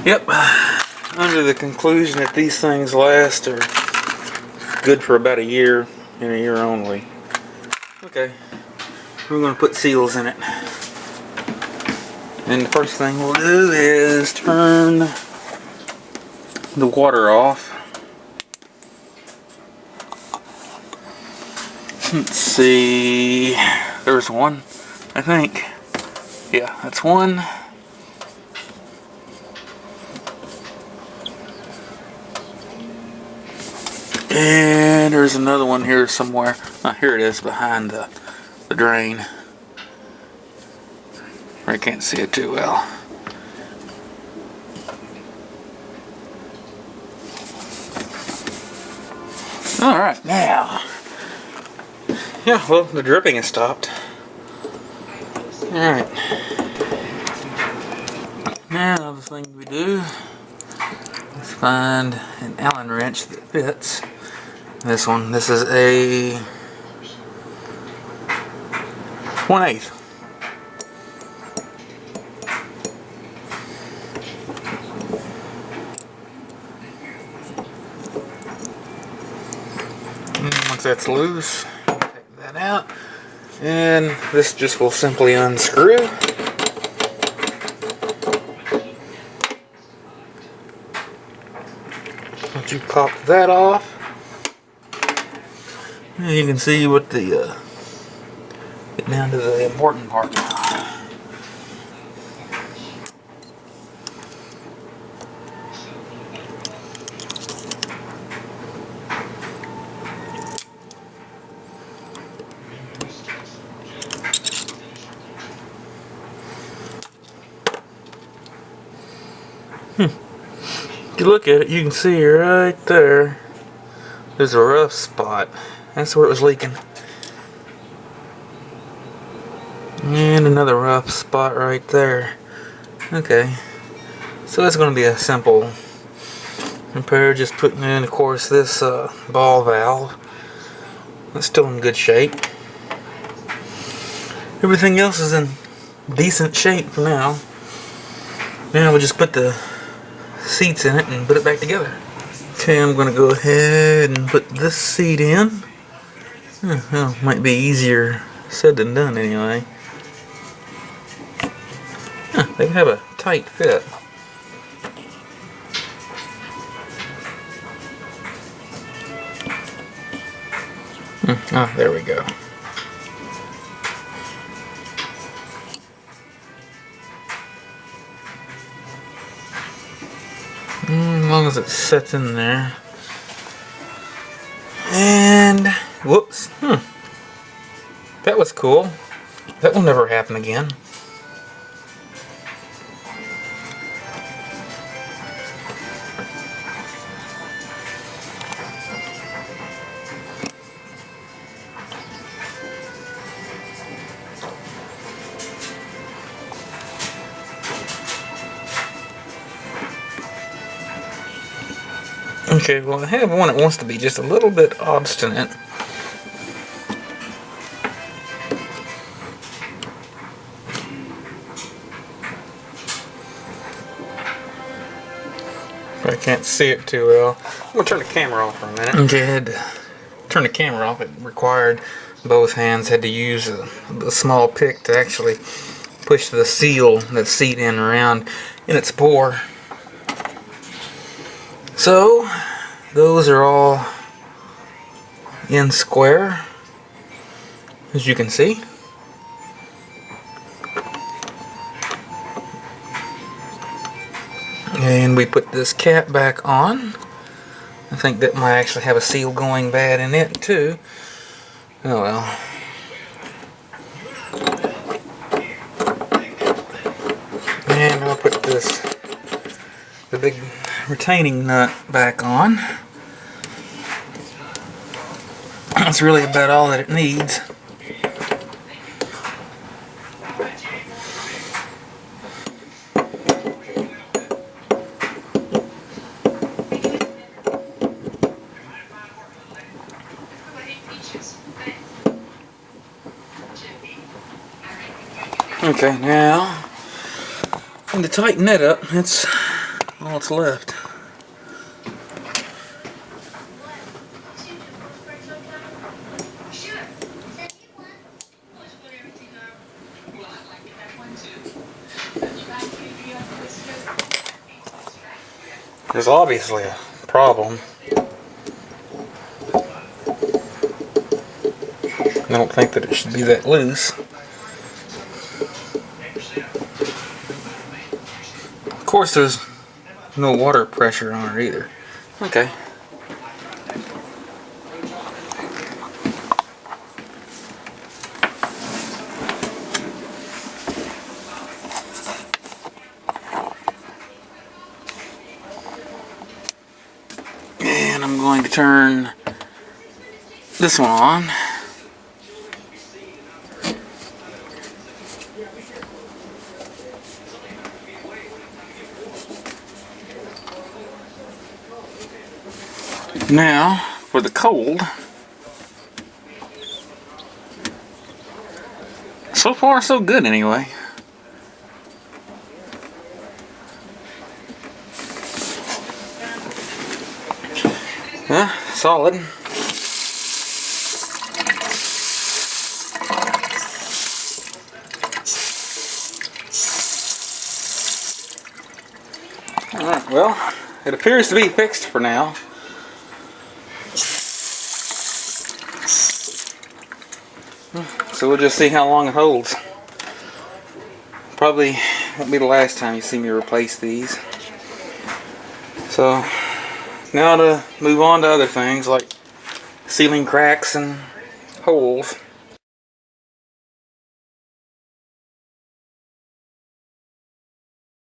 Yep, under the conclusion that these things last are good for about a year and a year only. Okay, we're going to put seals in it. And the first thing we'll do is turn the water off. Let's see, there's one, I think. Yeah, that's one. And there's another one here somewhere. Oh, here it is behind the drain. I can't see it too well. Alright, now. Yeah, well, the dripping has stopped. Alright. Now, the thing we do is find an Allen wrench that fits. This one, this is a 1/8. Once that's loose, take that out, and this just will simply unscrew. Once you pop that off, you can see what the get down to the important part now. If you look at it, you can see right there, there's a rough spot. That's where it was leaking. And another rough spot right there. Okay, so that's going to be a simple repair. Just putting in, of course, this ball valve. It's still in good shape. Everything else is in decent shape for now. Now we'll just put the seats in it and put it back together. Okay, I'm going to go ahead and put this seat in. Well, might be easier said than done anyway. They have a tight fit. There we go. As long as it sits in there. And whoops. That was cool. That will never happen again. Okay, well, I have one that wants to be just a little bit obstinate. I can't see it too well. I'm going to turn the camera off for a minute. Okay, I had to turn the camera off. It required both hands. Had to use a small pick to actually push the seal, that seat in around in its bore. So, those are all in square, as you can see. And we put this cap back on. I think that might actually have a seal going bad in it too. Oh well. And I'll put the big retaining nut back on. That's really about all that it needs. Okay, now, and to tighten that up, it's all that's left. There's obviously a problem. I don't think that it should be that loose. Of course, there's no water pressure on it either. Okay. And I'm going to turn this one on. Now, for the cold. So far, so good anyway. Solid. Alright, well, it appears to be fixed for now. So we'll just see how long it holds. Probably won't be the last time you see me replace these. So now to move on to other things like sealing cracks and holes.